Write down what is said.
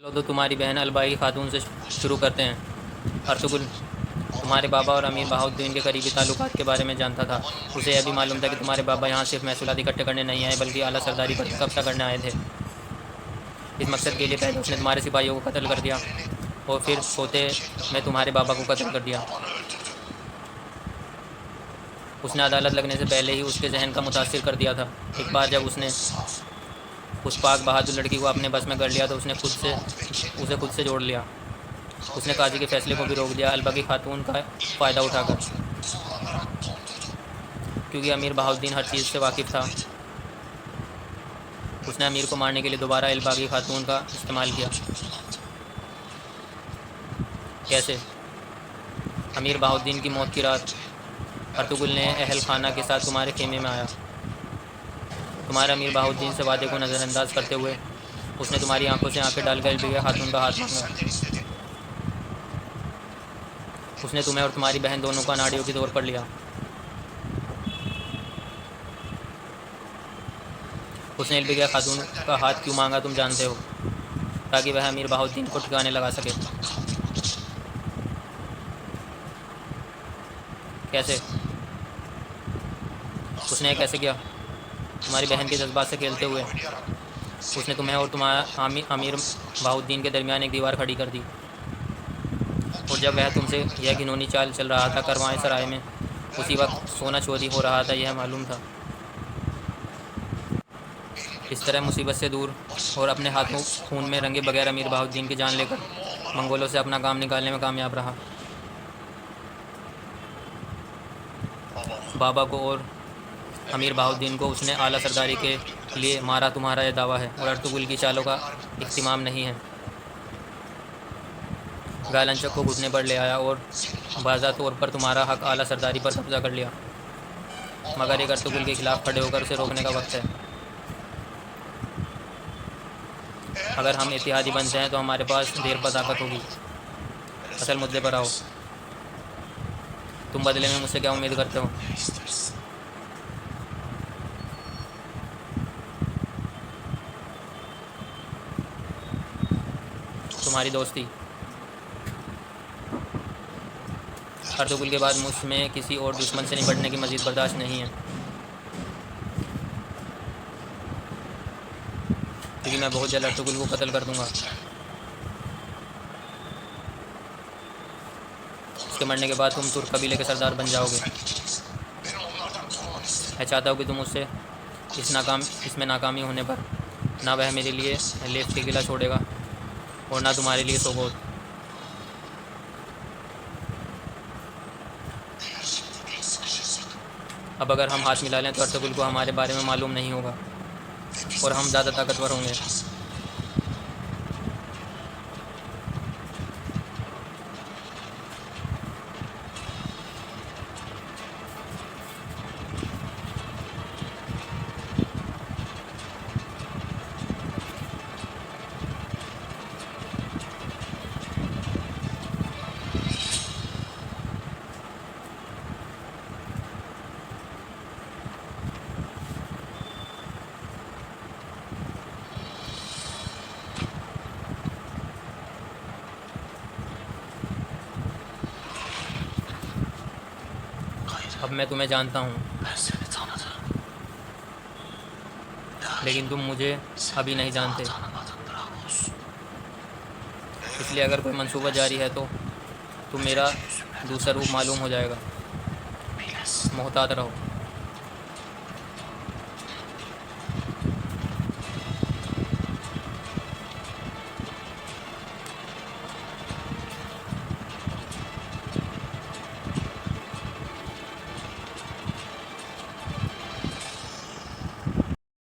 तो तुम्हारी बहन अलबाई खातून से शुरू करते हैं। अर्तुगरुल तुम्हारे बाबा और अमीर बहाउद्दीन के करीबी ताल्लुकात के बारे में जानता था। उसे यह भी मालूम था कि तुम्हारे बाबा यहाँ सिर्फ महसूलात इकट्ठे करने नहीं आए बल्कि आला सरदारी पर कब्जा करने आए थे। इस मकसद के लिए पहले उसने तुम्हारे सिपाहियों को कत्ल कर दिया और फिर सोते में तुम्हारे बाबा को कत्ल कर दिया। उसने अदालत लगने से पहले ही उसके जहन का मुतासिर कर दिया था। एक बार जब उसने उस पाक बहादुर लड़की को अपने बस में कर लिया तो उसने उसे खुद से जोड़ लिया। उसने काजी के फैसले को भी रोक दिया अलबा की खातून का फ़ायदा उठाकर, क्योंकि अमीर बहाउद्दीन हर चीज़ से वाकिफ़ था। उसने अमीर को मारने के लिए दोबारा अलबा की खातून का इस्तेमाल किया। कैसे? अमीर बहाउद्दीन की मौत की रात अर्तुगरुल ने अहल खाना के साथ तुम्हारे खेमे में आया। तुम्हारे अमीर बहाउद्दीन से वादे को नज़रअंदाज करते हुए उसने तुम्हारी आंखों से आंखें डालकर अलबा खातून का हाथ मांगा। उसने तुम्हें और तुम्हारी बहन दोनों का नाड़ियों की तौर पर लिया। उसने अलबा खातून का हाथ क्यों मांगा तुम जानते हो? ताकि वह अमीर बहाउद्दीन को ठिकाने लगा सके। कैसे? उसने कैसे किया? तुम्हारी बहन के जज्बात से खेलते हुए उसने तुम्हें और तुम्हारा अमीर बहाउद्दीन के दरमियान एक दीवार खड़ी कर दी। और जब वह तुमसे यह घिनौनी चाल चल रहा था करवाएं सराय में, उसी वक्त सोना चोरी हो रहा था, यह मालूम था। इस तरह मुसीबत से दूर और अपने हाथों खून में रंगे बगैर अमीर बहाउद्दीन की जान लेकर मंगोलों से अपना काम निकालने में कामयाब रहा। बाबा को और अमीर बहाउद्दीन को उसने आला सरदारी के लिए मारा, तुम्हारा यह दावा है, और अर्तुगरुल की चालों का इख्तिमाम नहीं है। गालंचक को घुटने पर ले आया और बाज़ा तौर पर तुम्हारा हक आला सरदारी पर कब्जा कर लिया। मगर एक अर्तुगरुल के खिलाफ खड़े होकर उसे रोकने का वक्त है। अगर हम इत्तेहादी बनते हैं तो हमारे पास देर पर ताकत होगी। असल मुद्दे पर आओ। तुम बदले में मुझसे क्या उम्मीद करते हो? तुम्हारी दोस्ती। अर्तुगरुल के बाद मुझ में किसी और दुश्मन से निपटने की मज़ीद बर्दाश्त नहीं है, क्योंकि मैं बहुत जल्द अर्तुगरुल को कत्ल कर दूंगा। उसके मरने के बाद तुम तुर्क कबीले के सरदार बन जाओगे। मैं चाहता हूँ कि तुम उससे इसमें नाकामी होने पर ना वह मेरे लिए लेफ के किला छोड़ेगा और ना तुम्हारे लिए सोगोत। अब अगर हम हाथ मिला लें तो अर्तुगरुल को हमारे बारे में मालूम नहीं होगा और हम ज़्यादा ताकतवर होंगे। अब मैं तुम्हें जानता हूँ, लेकिन तुम मुझे अभी नहीं जानते। इसलिए अगर कोई मंसूबा जारी है तो तुम मेरा दूसरा रूप मालूम हो जाएगा। मोहतात रहो।